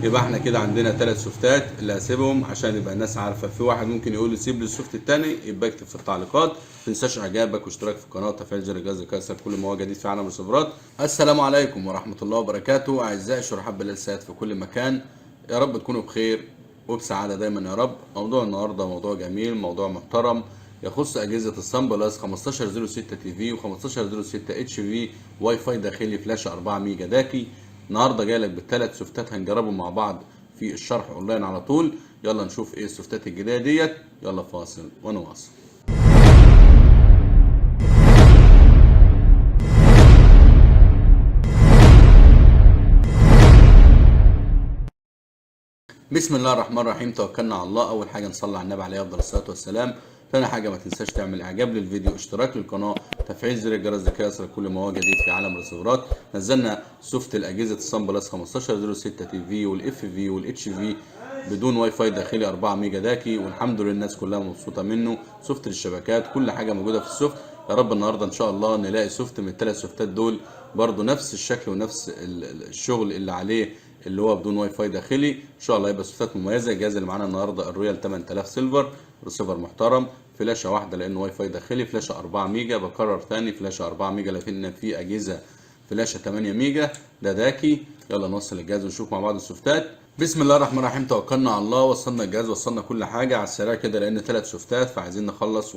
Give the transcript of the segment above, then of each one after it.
يبقى احنا كده عندنا 3 سوفتات اللي هسيبهم عشان يبقى الناس عارفه. في واحد ممكن يقول لي سيب لي السوفت الثاني، يبقى اكتب في التعليقات. ما تنساش اعجابك واشتراك في القناه وتفعيل زر الجرس ليصلك كل ما هو جديد في عالم الخبرات. السلام عليكم ورحمه الله وبركاته اعزائي شرحاء بلال السيد في كل مكان، يا رب تكونوا بخير وبسعاده دايما يا رب. موضوع النهارده موضوع جميل، موضوع محترم، يخص اجهزه الصن بلس 1506 تي في و1506 اتش في واي فاي داخلي فلاشه 4 ميجا داكي. النهارده جاي لك بالثلاث سوفتات هنجربهم مع بعض في الشرح اونلاين على طول. يلا نشوف ايه السوفتات الجديده ديت. يلا فاصل ونواصل. بسم الله الرحمن الرحيم، توكلنا على الله. اول حاجه نصلي على النبي عليه افضل الصلاه والسلام. ثاني حاجه ما تنساش تعمل اعجاب للفيديو، اشتراك للقناه، تفعيل زر الجرس ليصلك كل ما هو جديد في عالم الخبرات. نزلنا سوفت الاجهزه الصن بلس 1506 تي في والاف في والاتش في بدون واي فاي داخلي 4 ميجا داكي، والحمد لله الناس كلها مبسوطه منه. سوفت للشبكات، كل حاجه موجوده في السوفت. يا رب النهارده ان شاء الله نلاقي سوفت من الثلاث سوفتات دول برضو نفس الشكل ونفس الشغل اللي عليه، اللي هو بدون واي فاي داخلي. ان شاء الله يبقى سوفتات مميزه. الجهاز اللي معانا النهارده الرويال 8000 سيلفر، ريسيفر محترم، فلاشه واحده لانه واي فاي داخلي، فلاشه 4 ميجا. بكرر ثاني، فلاشه 4 ميجا، لكن في اجهزه فلاشه 8 ميجا. ده داكي. يلا نوصل الجهاز ونشوف مع بعض السوفتات. بسم الله الرحمن الرحيم، توكلنا على الله. وصلنا الجهاز، وصلنا كل حاجه على السريع كده لان 3 سوفتات، فعايزين نخلص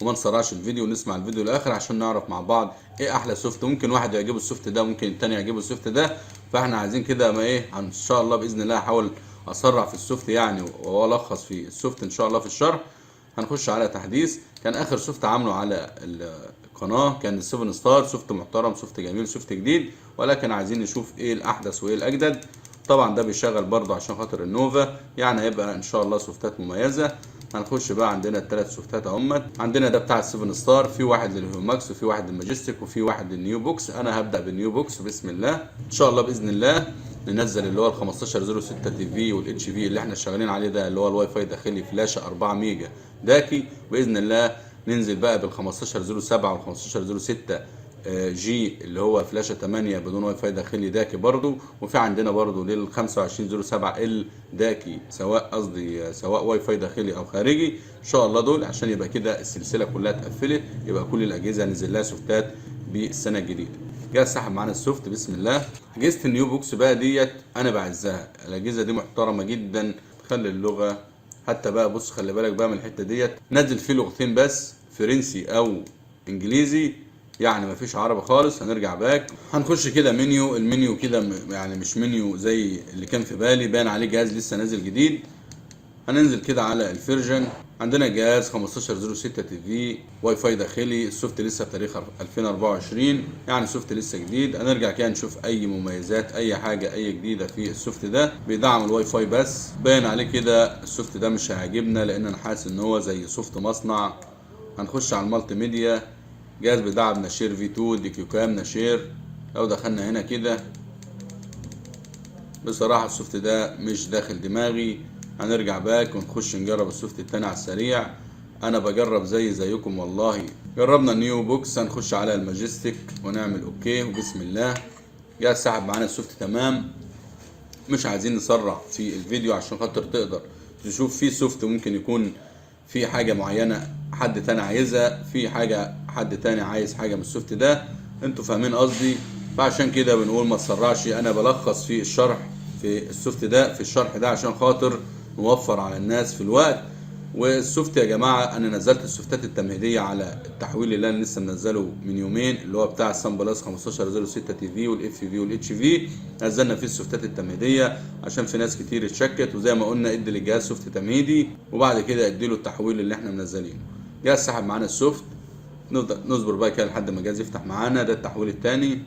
وما نسرعش الفيديو ونسمع الفيديو الاخر عشان نعرف مع بعض ايه احلى سوفت. ممكن واحد يعجبه السوفت ده، ممكن التاني يعجبه السوفت ده، فاحنا عايزين كده ما ايه ان شاء الله باذن الله احاول اسرع في السوفت يعني والخص في السوفت ان شاء الله في الشرح. هنخش على تحديث. كان اخر سوفت عامله على القناه كان 7 ستار، سوفت محترم، سوفت جميل، سوفت جديد، ولكن عايزين نشوف ايه الاحدث وايه الاجدد. طبعا ده بيشغل برضه عشان خاطر النوفا، يعني هيبقى ان شاء الله سوفتات مميزه. هنخش بقى عندنا الثلاث سوفتات اهمت. عندنا ده بتاع ال7 ستار، في واحد للهيوماكس وفي واحد للماجستيك وفي واحد للنيو بوكس. انا هبدا بالنيو بوكس بسم الله. ان شاء الله باذن الله ننزل اللي هو ال 1506 تي في والاتش في اللي احنا شغالين عليه ده، اللي هو الواي فاي داخلي فلاشه 4 ميجا داكي. باذن الله ننزل بقى بال 1507 وال 1506 جي اللي هو فلاشه 8 بدون واي فاي داخلي داكي برضو. وفي عندنا برضو لل 2507 ال داكي، سواء واي فاي داخلي او خارجي. ان شاء الله دول عشان يبقى كده السلسله كلها اتقفلت، يبقى كل الاجهزه نزل لها سوفتات بالسنه الجديده. جاي سحب معانا السوفت بسم الله. اجهزه النيو بوكس بقى ديت انا بعزها، الاجهزه دي محترمه جدا، تخلي اللغه حتى بقى. بص خلي بالك بقى من الحته ديت، نزل فيه لغتين بس، فرنسي او انجليزي، يعني مفيش عربي خالص. هنرجع باك، هنخش كده منيو. المنيو كده يعني مش منيو زي اللي كان في بالي، باين عليه جهاز لسه نازل جديد. هننزل كده على الفيرجن. عندنا جهاز 1506 تي في واي فاي داخلي، السوفت لسه بتاريخ 2024، يعني سوفت لسه جديد. هنرجع كده نشوف اي مميزات، اي حاجه اي جديده في السوفت ده. بيدعم الواي فاي بس، باين عليه كده السوفت ده مش هيعجبنا لان انا حاسس ان هو زي سوفت مصنع. هنخش على المالتي ميديا. جهاز بيدعم نشير في 2 دي كيو كام نشير. لو دخلنا هنا كده بصراحه السوفت ده مش داخل دماغي. هنرجع باك ونخش نجرب السوفت التاني على السريع. انا بجرب زيكم والله. جربنا النيو بوكس، هنخش على الماجستيك ونعمل اوكي وبسم الله. جاي سحب معانا السوفت تمام. مش عايزين نسرع في الفيديو عشان خاطر تقدر تشوف في سوفت ممكن يكون في حاجه معينه حد تاني عايزها، في حاجه حد تاني عايز حاجه من السوفت ده، انتوا فاهمين قصدي. فعشان كده بنقول ما تسرعش. انا بلخص في الشرح في السوفت ده، في الشرح ده عشان خاطر نوفر على الناس في الوقت. والسوفت يا جماعه انا نزلت السوفتات التمهيديه على التحويل اللي انا لسه منزله من يومين، اللي هو بتاع السان بلس 1506 تي في والاف في والاتش في. نزلنا فيه السوفتات التمهيديه عشان في ناس كتير اتشكت، وزي ما قلنا ادي للجهاز سوفت تمهيدي وبعد كده ادي له التحويل اللي احنا منزلينه. جهاز سحب معانا السوفت، نصبر بقى كده لحد ما الجهاز يفتح معانا. ده التحويل الثاني،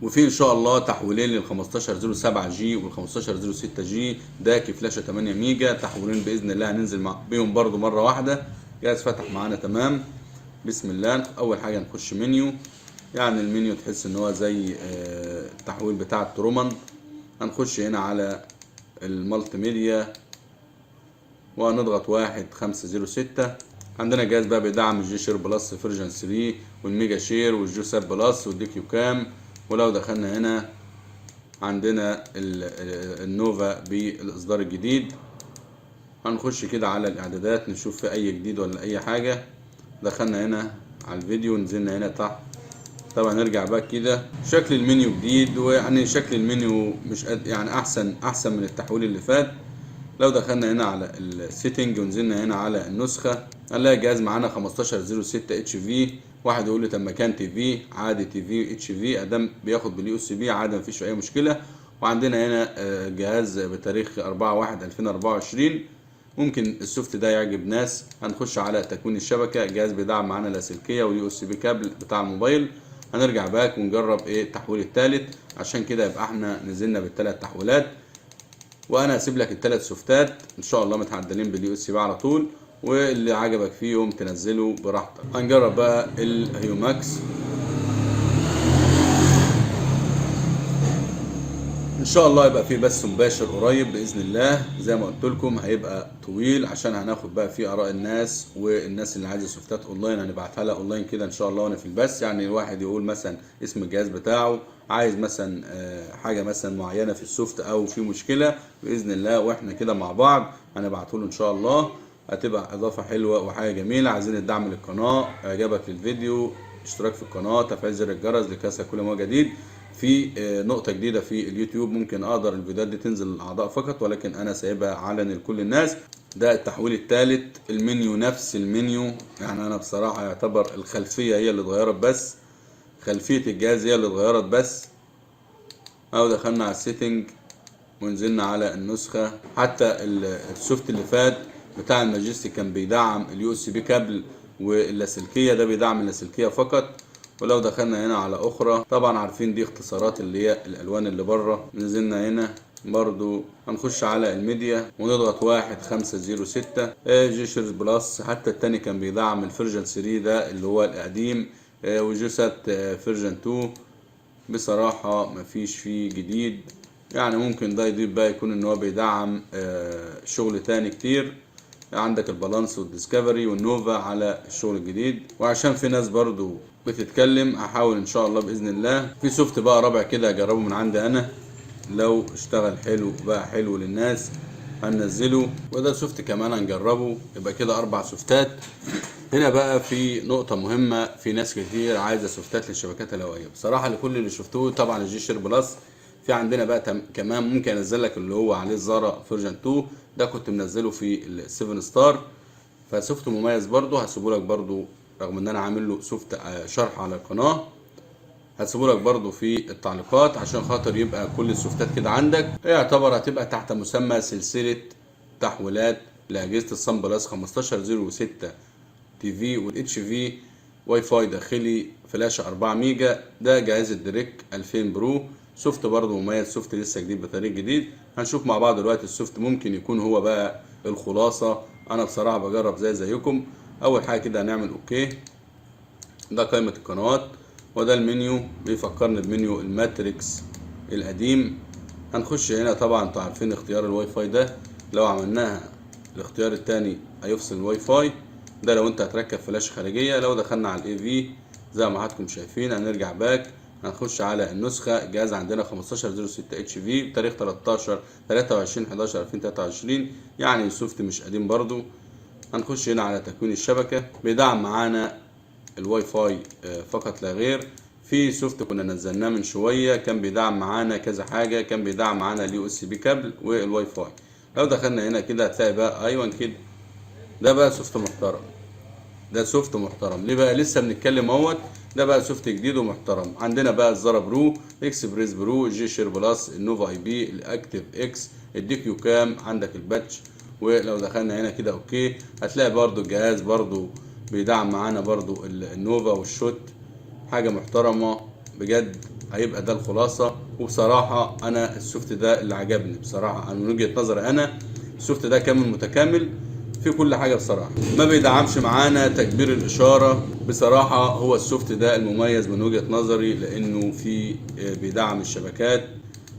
وفي ان شاء الله تحويلين لل 1507 جي وال 1506 جي داكي فلاشه 8 ميجا. تحويلين باذن الله هننزل بيهم برضو مره واحده. جهاز فتح معانا تمام بسم الله. اول حاجه نخش منيو، يعني المنيو تحس ان هو زي التحويل بتاع الترومان. هنخش هنا على المالتي ميديا وهنضغط 1506. عندنا جهاز بقى بيدعم الجي شير بلس فيرجن 3 والميجا شير والجو ساب بلس والدي كيو كام. ولو دخلنا هنا عندنا النوفا بالاصدار الجديد. هنخش كده على الاعدادات نشوف في اي جديد ولا اي حاجة. دخلنا هنا على الفيديو، نزلنا هنا تحت. طبعا نرجع بقى كده، شكل المنيو جديد، ويعني شكل المنيو مش يعني احسن من التحويل اللي فات. لو دخلنا هنا على السيتنج ونزلنا هنا على النسخة، هنلاقي الجهاز معانا 1506 اتش في. واحد يقول لي طب ما كان تي في عادي، تي في اتش في ادام بياخد باليو اس بي عادي مفيش اي مشكلة. وعندنا هنا جهاز بتاريخ 4/1/2024. ممكن السوفت ده يعجب ناس. هنخش على تكوين الشبكة. الجهاز بيدعم معانا لاسلكية واليو اس بي كابل بتاع الموبايل. هنرجع باك ونجرب التحويل الثالث، عشان كده يبقى احنا نزلنا بالثلاث تحويلات. وانا هسيب لك الثلاث سوفتات ان شاء الله متعدلين باليو اس بي على طول، واللي عجبك فيهم تنزله براحتك. هنجرب بقى الهيوماكس ان شاء الله. يبقى فيه بث مباشر قريب باذن الله، زي ما قلت لكم هيبقى طويل عشان هناخد بقى فيه اراء الناس، والناس اللي عايزه سوفتات اونلاين هنبعتها لها اونلاين كده ان شاء الله وانا في البث. يعني الواحد يقول مثلا اسم الجهاز بتاعه، عايز مثلا حاجه مثلا معينه في السوفت او في مشكله باذن الله، واحنا كده مع بعض هنبعته له ان شاء الله. هتبقى اضافه حلوه وحاجه جميله. عايزين الدعم للقناه، اعجابك للفيديو اشتراك في القناه، تفعيل زر الجرس لكاسة كل ما جديد. في نقطة جديدة في اليوتيوب، ممكن اقدر الفيديوهات دي تنزل للاعضاء فقط، ولكن انا سايبها علني لكل الناس. ده التحويل الثالث. المنيو نفس المنيو، يعني انا بصراحة يعتبر الخلفية هي اللي اتغيرت بس، خلفية الجهاز هي اللي اتغيرت بس. او دخلنا على السيتنج ونزلنا على النسخة. حتى السوفت اللي فات بتاع الماجستيك كان بيدعم اليو اس بي كابل واللاسلكية، ده بيدعم اللاسلكية فقط. ولو دخلنا هنا على اخرى، طبعا عارفين دي اختصارات اللي هي الالوان اللي بره. نزلنا هنا برضو هنخش على الميديا ونضغط 1506 جيشرز بلس. حتى التاني كان بيدعم الفيرجن 3 ده اللي هو القديم، وجيسات فيرجن 2. بصراحة مفيش فيه جديد، يعني ممكن ده يضيف بقى يكون ان هو بيدعم شغل تاني كتير. عندك البالانس والديسكفري والنوفا على الشغل الجديد. وعشان في ناس برضو بتتكلم، هحاول ان شاء الله باذن الله في سوفت بقى رابع كده اجربه من عندي انا، لو اشتغل حلو بقى حلو للناس هننزله. وده سوفت كمان هنجربه، يبقى كده 4 سوفتات. هنا بقى في نقطة مهمة، في ناس كتير عايزة سوفتات للشبكات الهوائية. بصراحة لكل اللي شفتوه طبعا الجي شير بلس. في عندنا بقى كمان ممكن انزل لك اللي هو عليه الزارا فيرجن 2، ده كنت منزله في ال7 ستار، فسوفت مميز برضو. هسيبه لك برضو رغم ان انا عامل له سوفت شرح على القناة، هسيبه لك برضو في التعليقات عشان خاطر يبقى كل السوفتات كده عندك. يعتبر هتبقى تحت مسمى سلسلة تحويلات لأجهزة الصن بلس 1506 تي في والاتش في واي فاي داخلي فلاشة 4 ميجا. ده جهاز الدريك 2000 برو. سوفت برضو مميز، سوفت لسه جديد بطريق جديد. هنشوف مع بعض دلوقتي السوفت ممكن يكون هو بقى الخلاصة. انا بصراحة بجرب زيكم. اول حاجة كده هنعمل اوكي. ده قائمة القنوات، وده المنيو بيفكرني بمنيو الماتريكس القديم. هنخش هنا، طبعا انتوا عارفين اختيار الواي فاي ده لو عملناها الاختيار التاني هيفصل الواي فاي ده لو انت هتركب فلاش خارجية. لو دخلنا على الاي في زي ما حضراتكم شايفين، هنرجع باك هنخش على النسخة. الجهاز عندنا 1506 اتش في بتاريخ 23/11/2023، يعني السوفت مش قديم برضو. هنخش هنا على تكوين الشبكة. بيدعم معانا الواي فاي فقط لا غير. في سوفت كنا نزلناه من شوية كان بيدعم معانا كذا حاجة، كان بيدعم معانا اليو اس بي كابل والواي فاي. لو دخلنا هنا كده هتلاقي بقى ايوه كده، ده بقى سوفت محترم. ده سوفت محترم ليه بقى؟ لسه بنتكلم اهوت. ده بقى سوفت جديد ومحترم. عندنا بقى الزارا برو، اكسبريس برو، جي شير بلس، النوفا اي بي، الاكتيف اكس، الديكيو كام، عندك الباتش. ولو دخلنا هنا كده اوكي، هتلاقي برضو الجهاز برضو بيدعم معانا برضو النوفا والشوت. حاجة محترمة بجد. هيبقى ده الخلاصة. وبصراحة انا السوفت ده اللي عجبني بصراحة، من وجهة نظري انا السوفت ده كامل متكامل في كل حاجة بصراحة. ما بيدعمش معانا تكبير الإشارة. بصراحة هو السوفت ده المميز من وجهة نظري، لأنه في بيدعم الشبكات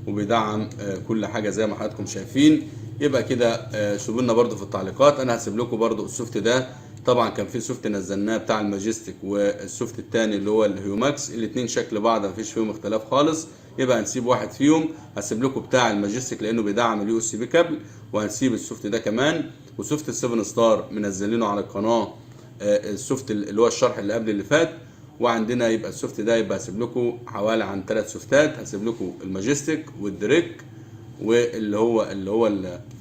وبيدعم كل حاجة زي ما حضراتكم شايفين. يبقى كده سيبوا لنا برضو في التعليقات. أنا هسيب لكم برضو السوفت ده طبعا كان في سوفت نزلناه بتاع الماجستيك، والسوفت التاني اللي هو الهيوماكس، الاتنين شكل بعض مفيش فيهم اختلاف خالص. يبقى هنسيب واحد فيهم، هسيب لكم بتاع الماجستيك لانه بيدعم اليو اس بي كابل، وهنسيب السوفت ده كمان. وسوفت ال7 ستار منزلينه على القناه، السوفت اللي هو الشرح اللي قبل اللي فات. وعندنا يبقى السوفت ده يبقى هسيب لكم حوالي عن 3 سوفتات، هسيب لكم الماجستيك والدريك واللي هو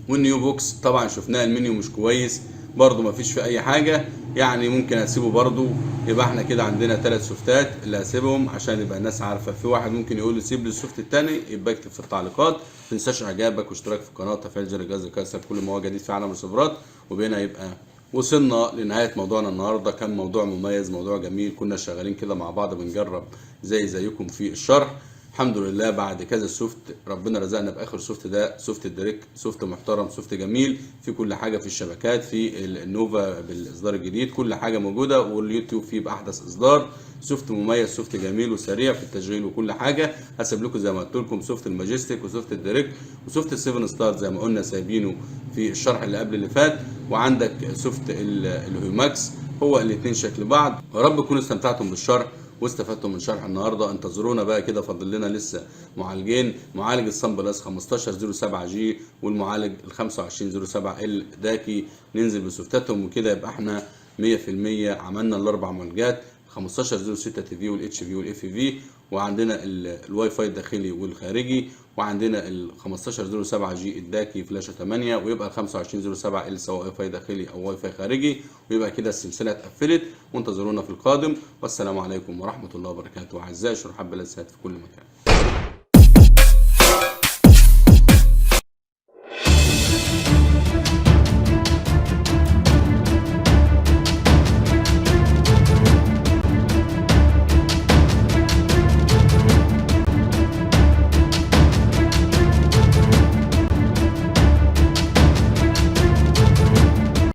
والنيو بوكس. طبعا شفناه المنيو مش كويس برضو، مفيش في اي حاجه يعني، ممكن اسيبه برضو. يبقى احنا كده عندنا 3 سوفتات اللي هسيبهم عشان يبقى الناس عارفه. في واحد ممكن يقول لي سيب لي السوفت الثاني، يبقى اكتب في التعليقات. ما تنساش اعجابك واشتراك في القناه وتفعيل زر الجرس لكي كل ما هو جديد في عالم الرسيفرات. وبقينا يبقى وصلنا لنهايه موضوعنا النهارده. كان موضوع مميز، موضوع جميل، كنا شغالين كده مع بعض بنجرب زيكم في الشرح. الحمد لله بعد كذا سوفت ربنا رزقنا باخر سوفت ده، سوفت الدريك، سوفت محترم، سوفت جميل في كل حاجه، في الشبكات، في النوفا بالاصدار الجديد، كل حاجه موجوده، واليوتيوب فيه باحدث اصدار. سوفت مميز، سوفت جميل وسريع في التشغيل وكل حاجه. هسيب لكم زي ما قلت لكم سوفت الماجستيك وسوفت الدريك وسوفت ال7 ستار زي ما قلنا سايبينه في الشرح اللي قبل اللي فات. وعندك سوفت الهيوماكس، هو الاثنين شكل بعض. يا رب تكونوا استمتعتم بالشرح واستفدتوا من شرح النهارده. انتظرونا بقى كده، فاضل لنا لسه معالجين، معالج الصن بلس 1507 جي والمعالج ال 2507 ال داكي، ننزل بسوفتاتهم وكده يبقى احنا 100% عملنا الاربع معالجات 1506 تي في والاتش في والاف في. وعندنا الواي فاي الداخلي والخارجي، وعندنا ال 1507 جي الداكي فلاشه 8، ويبقى ال 2507 ال سواء واي فاي داخلي او واي فاي خارجي. ويبقى كده السلسله اتقفلت، وانتظرونا في القادم. والسلام عليكم ورحمه الله وبركاته. اعزائي شرحات بلاد سات في كل مكان.